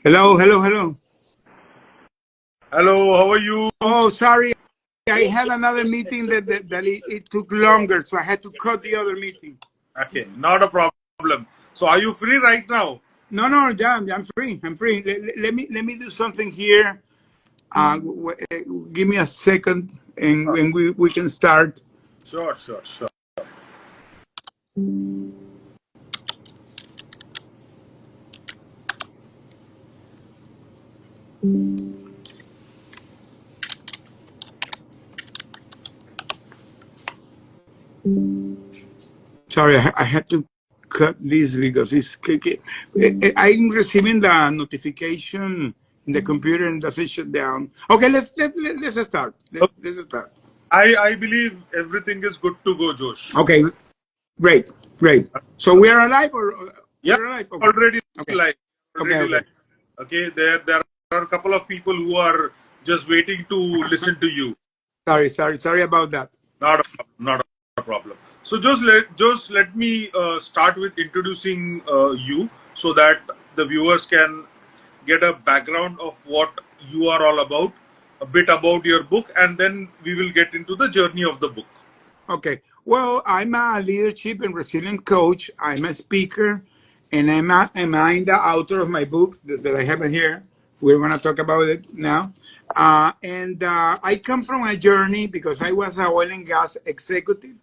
Hello, hello, hello. Hello, how are you? Oh, sorry. I had another meeting that it took longer, so I had to cut the other meeting. Okay, not a problem. So, are you free right now? No, yeah, I'm free. I'm free. Let me do something here. Give me a second, and we can start. Sure, sure, sure. Sorry, I had to cut this because I'm receiving the notification in the computer and does it shut down. Okay, let's start. Let's start. I believe everything is good to go, Josh. Okay, great, great. So we are alive, or Yeah, we're alive? Okay. already Okay. live. Okay. Already Okay. live. Okay, there are a couple of people who are just waiting to listen to you. Sorry about that. Not a problem. Not a problem. So just let me start with introducing you so that the viewers can get a background of what you are all about, a bit about your book, and then we will get into the journey of the book. Okay. Well, I'm a leadership and resilience coach. I'm a speaker, and I'm the author of my book that I have here. We're going to talk about it now. I come from a journey because I was an oil and gas executive.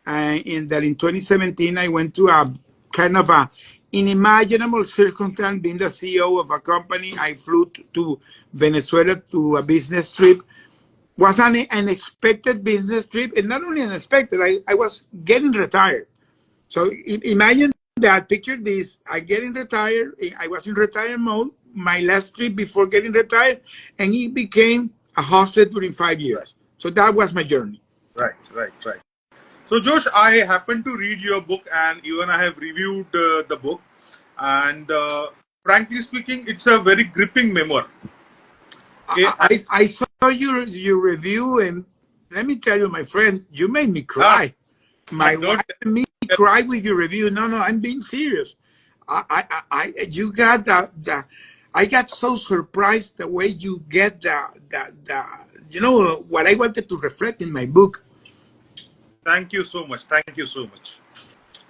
In 2017, I went to a kind of a unimaginable circumstance, being the CEO of a company. I flew to Venezuela to a business trip. Was an unexpected business trip, and not only unexpected, I was getting retired. So imagine that, picture this, I getting retired, I was in retirement mode, my last trip before getting retired, and it became a hostage during 5 years. So that was my journey. Right. So, Josh, I happened to read your book, and even I have reviewed the book. And frankly speaking, it's a very gripping memoir. Okay, I saw your review, and let me tell you, my friend, you made me cry. My wife and me cry with your review. No, I'm being serious. You got the I got so surprised the way you get the what I wanted to reflect in my book. Thank you so much. Thank you so much.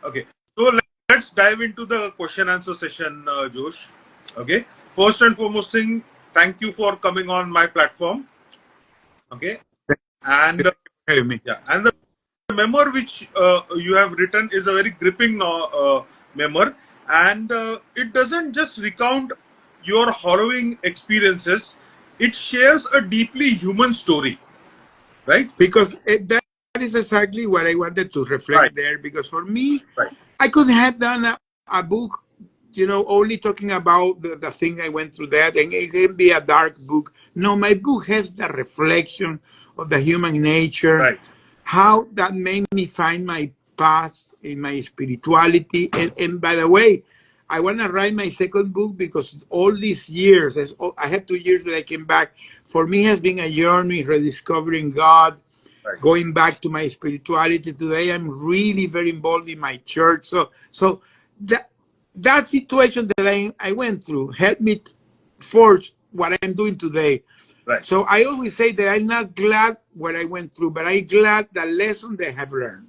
Okay, so let's dive into the question answer session, Josh. Okay, first and foremost thing, thank you for coming on my platform. Okay, and yeah, and the memoir which you have written is a very gripping memoir, and it doesn't just recount your harrowing experiences; it shares a deeply human story, right? Because that is exactly what I wanted to reflect there. Because for me, I could have done a book, only talking about the thing I went through that, and it can be a dark book. No, my book has the reflection of the human nature, how that made me find my path in my spirituality. And by the way, I want to write my second book because all these years, I had 2 years that I came back. For me, has been a journey rediscovering God, going back to my spirituality. Today, I'm really very involved in my church. So that situation that I went through helped me forge what I'm doing today. So I always say that I'm not glad what I went through, but I'm glad the lesson they have learned.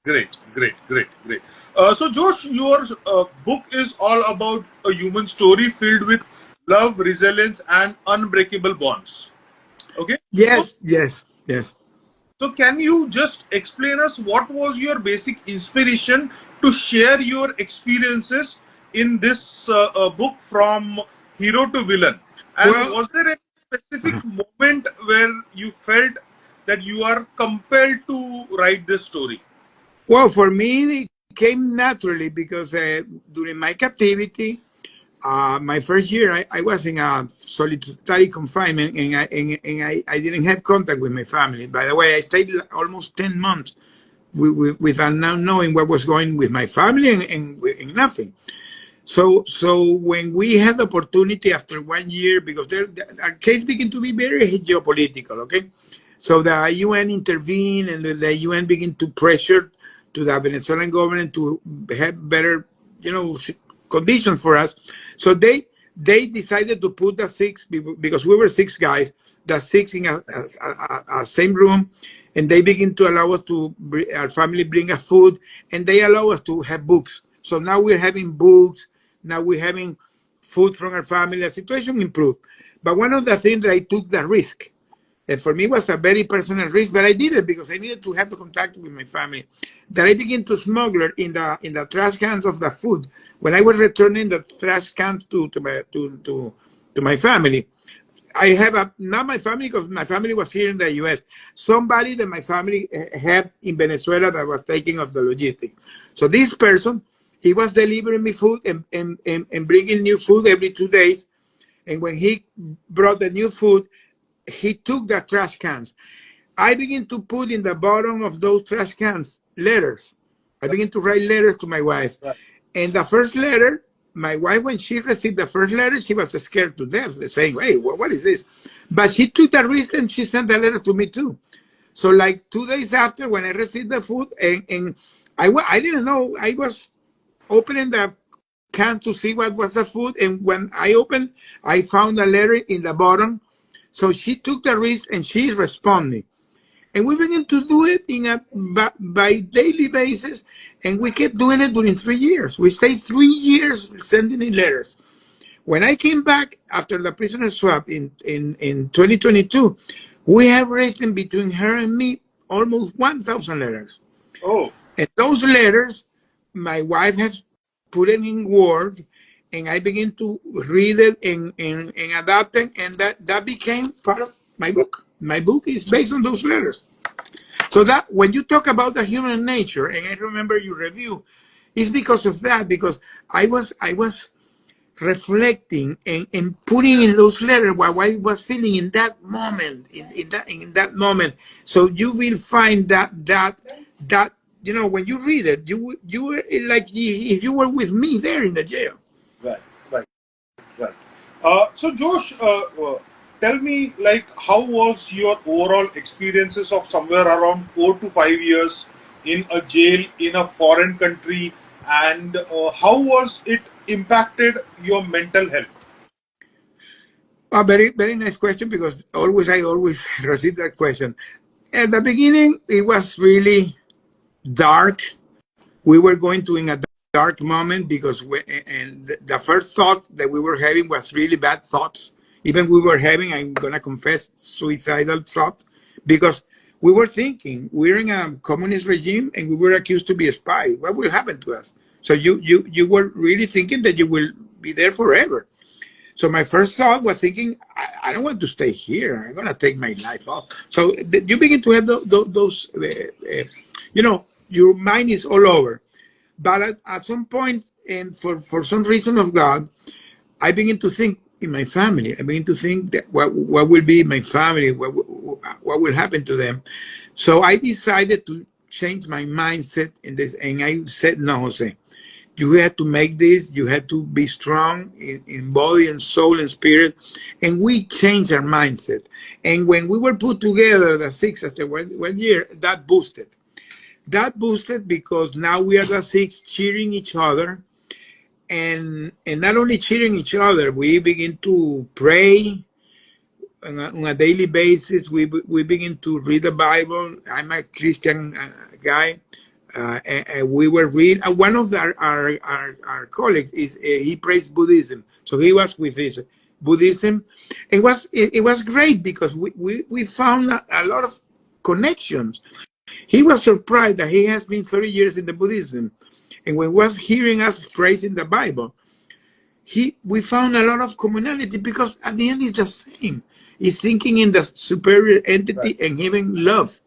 Great. So, Josh, your book is all about a human story filled with love, resilience, and unbreakable bonds. Okay? Yes. So, can you just explain us what was your basic inspiration to share your experiences in this book from hero to villain? And was there a specific moment where you felt that you are compelled to write this story? Well, for me, it came naturally because during my captivity, my first year, I was in a solitary confinement, and I didn't have contact with my family. By the way, I stayed almost 10 months without not knowing what was going with my family and nothing. So when we had the opportunity after 1 year, because our case began to be very geopolitical, okay? So the UN intervened, and the UN began to pressure to the Venezuelan government to have better, conditions for us. So they they decided to put the six, because we were six guys, the six in a same room, and they begin to allow us to, our family bring us food, and they allow us to have books. So now we're having books, now we're having food from our family. The situation improved. But one of the things that I took the risk, and for me it was a very personal risk, but I did it because I needed to have the contact with my family, that I began to smuggle in the trash cans of the food. When I was returning the trash cans to my family, I have not my family, because my family was here in the US, somebody that my family had in Venezuela that was taking of the logistics. So this person, he was delivering me food and bringing new food every 2 days. And when he brought the new food, he took the trash cans. I began to put in the bottom of those trash cans letters. I began to write letters to my wife. And the first letter, my wife, when she received the first letter, she was scared to death, saying, hey, what is this? But she took the risk and she sent a letter to me too. So like 2 days after, when I received the food, and I didn't know, I was opening the can to see what was the food. And when I opened, I found a letter in the bottom. So she took the risk and she responded. And we began to do it by daily basis. And we kept doing it during 3 years. We stayed 3 years sending in letters. When I came back after the prisoner swap in 2022, we have written between her and me almost 1,000 letters. Oh. And those letters, my wife has put it in Word, and I began to read it and adapt it, and that became part of my book. My book is based on those letters. So that when you talk about the human nature, and I remember your review, it's because of that, because I was reflecting and putting in those letters what I was feeling in that moment, in that moment. So you will find that you know, when you read it, you were like if you were with me there in the jail. Right. So Josh, tell me, like, how was your overall experiences of somewhere around 4 to 5 years in a jail in a foreign country, and how was it impacted your mental health? A very, very nice question, because I always receive that question. At the beginning, it was really dark. We were going to in a dark moment, because the first thought that we were having was really bad thoughts. Even we were having, I'm gonna confess, suicidal thought, because we were thinking we're in a communist regime and we were accused to be a spy. What will happen to us? So you were really thinking that you will be there forever. So my first thought was thinking, I don't want to stay here. I'm going to take my life off. So you begin to have those, you know, your mind is all over. But at some point, and for some reason of God, I begin to think in my family. I begin to think that what will be my family, what will happen to them. So I decided to change my mindset, and I said, no, Jose. You had to make this, you had to be strong in body and soul and spirit. And we changed our mindset. And when we were put together, the six, after 1 year, that boosted. That boosted because now we are the six cheering each other. And not only cheering each other, we begin to pray on a daily basis. We begin to read the Bible. I'm a Christian guy. And we were reading. One of our colleagues he prays Buddhism, so he was with this Buddhism. It was great because we found a lot of connections. He was surprised that he has been 30 years in the Buddhism, and when he was hearing us praising the Bible, we found a lot of commonality, because at the end it's the same. He's thinking in the superior entity and giving love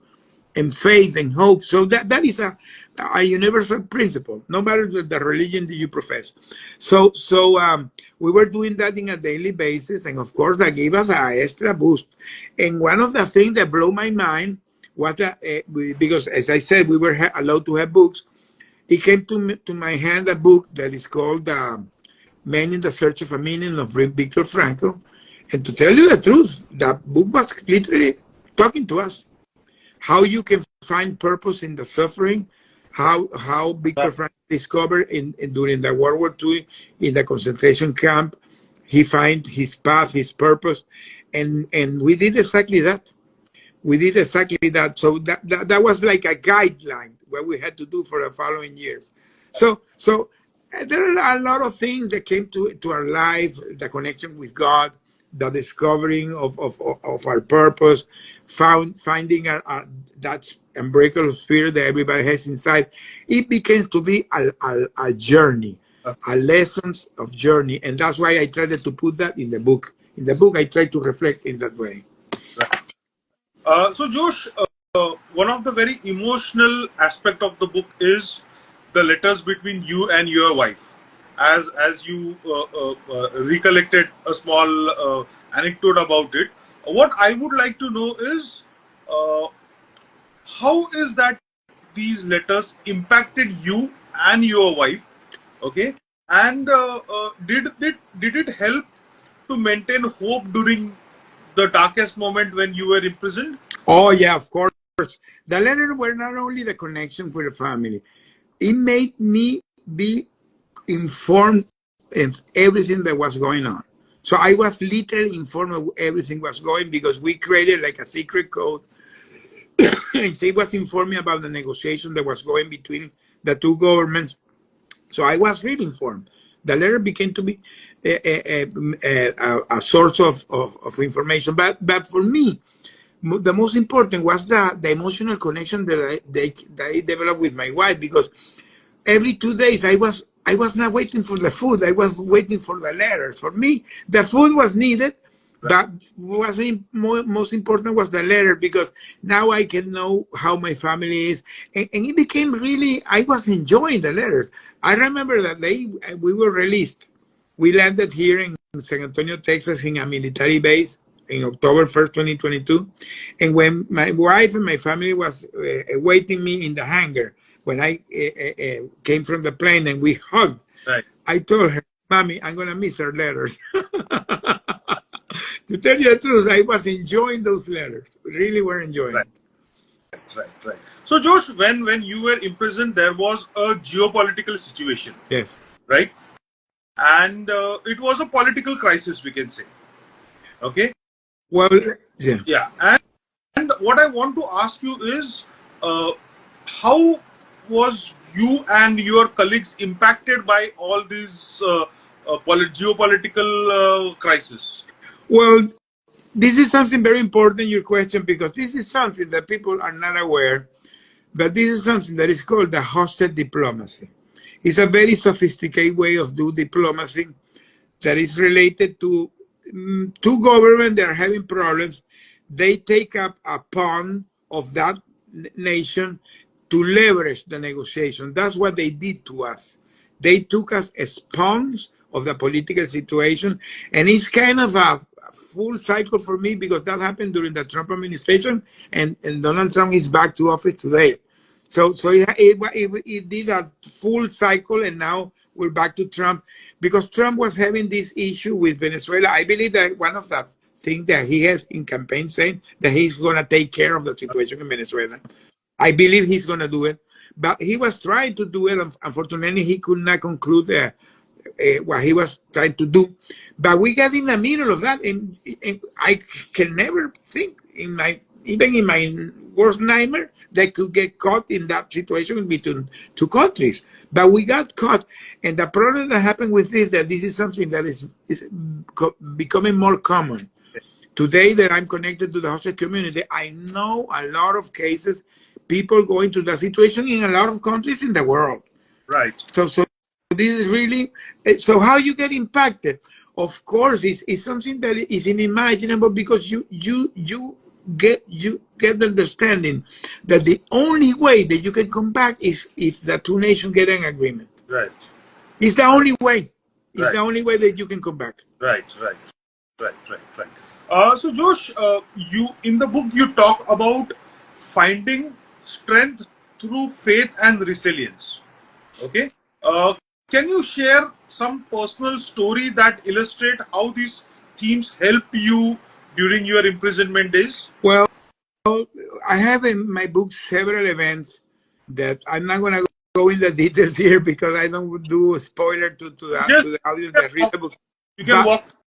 and faith and hope. So that is a universal principle, no matter the religion that you profess. So we were doing that in a daily basis, and of course that gave us an extra boost. And one of the things that blew my mind was that because, as I said, we were allowed to have books. It came to my hand a book that is called "Man in the Search of a Meaning" of Viktor Frankl. And to tell you the truth, that book was literally talking to us. How you can find purpose in the suffering, how Viktor Frankl discovered during the World War II in the concentration camp, he find his path, his purpose, and we did exactly that. We did exactly that. So that was like a guideline what we had to do for the following years. So there are a lot of things that came to our life: the connection with God, the discovering of our purpose, finding that unbreakable spirit that everybody has inside. It became to be a journey, a lessons of journey, and that's why I tried to put that in the book. In the book, I try to reflect in that way. So Josh, one of the very emotional aspect of the book is the letters between you and your wife. As you recollected a small anecdote about it, what I would like to know is how is that these letters impacted you and your wife, okay? And did it help to maintain hope during the darkest moment when you were imprisoned? Oh yeah, of course. The letters were not only the connection for the family; it made me be informed of everything that was going on. So I was literally informed of everything was going because we created like a secret code. And she was informing about the negotiation that was going between the two governments. So I was really informed. The letter became to be a source of information. But for me, the most important was the emotional connection that I developed with my wife, because every 2 days I was not waiting for the food. I was waiting for the letters. For me, the food was needed, but what was most important was the letter, because now I can know how my family is. And it became really, I was enjoying the letters. I remember that we were released. We landed here in San Antonio, Texas, in a military base in October 1st, 2022. And when my wife and my family was waiting me in the hangar, when I came from the plane and we hugged, Right. I told her, Mommy, I'm going to miss her letters. To tell you the truth, I was enjoying those letters. Really were enjoying it. Right. So, Josh, when you were imprisoned, there was a geopolitical situation. Yes. Right? And it was a political crisis, we can say. Okay? Well, yeah. Yeah. And what I want to ask you is, how was you and your colleagues impacted by all these geopolitical crisis? Well, this is something very important, your question, because this is something that people are not aware, but this is something that is called the hostage diplomacy. It's a very sophisticated way of doing diplomacy that is related to two governments that are having problems. They take up a pawn of that nation to leverage the negotiation. That's what they did to us. They took us as pawns of the political situation, and it's kind of a full cycle for me, because that happened during the Trump administration, and Donald Trump is back to office today. So it did a full cycle, and now we're back to Trump, because Trump was having this issue with Venezuela. I believe that one of the things that he has in campaign saying that he's going to take care of the situation in Venezuela. I believe he's going to do it, but he was trying to do it. Unfortunately, he could not conclude what he was trying to do. But we got in the middle of that, and I can never think even in my worst nightmare that could get caught in that situation between two countries. But we got caught, and the problem that happened with this, that this is something that is becoming more common. Today that I'm connected to the hostage community, I know a lot of cases, people going through that situation in a lot of countries in the world. Right. So this is really, so how you get impacted? Of course, it's something that is unimaginable, because you get the understanding that the only way that you can come back is if the two nations get an agreement. Right. It's the only way. It's the only way that you can come back. Right. So Josh, you in the book you talk about finding strength through faith and resilience. Okay. Can you share some personal story that illustrate how these themes help you during your imprisonment days? Well, I have in my book several events that I'm not going to go in the details here, because I don't do a spoiler to the audience that read the book. You can walk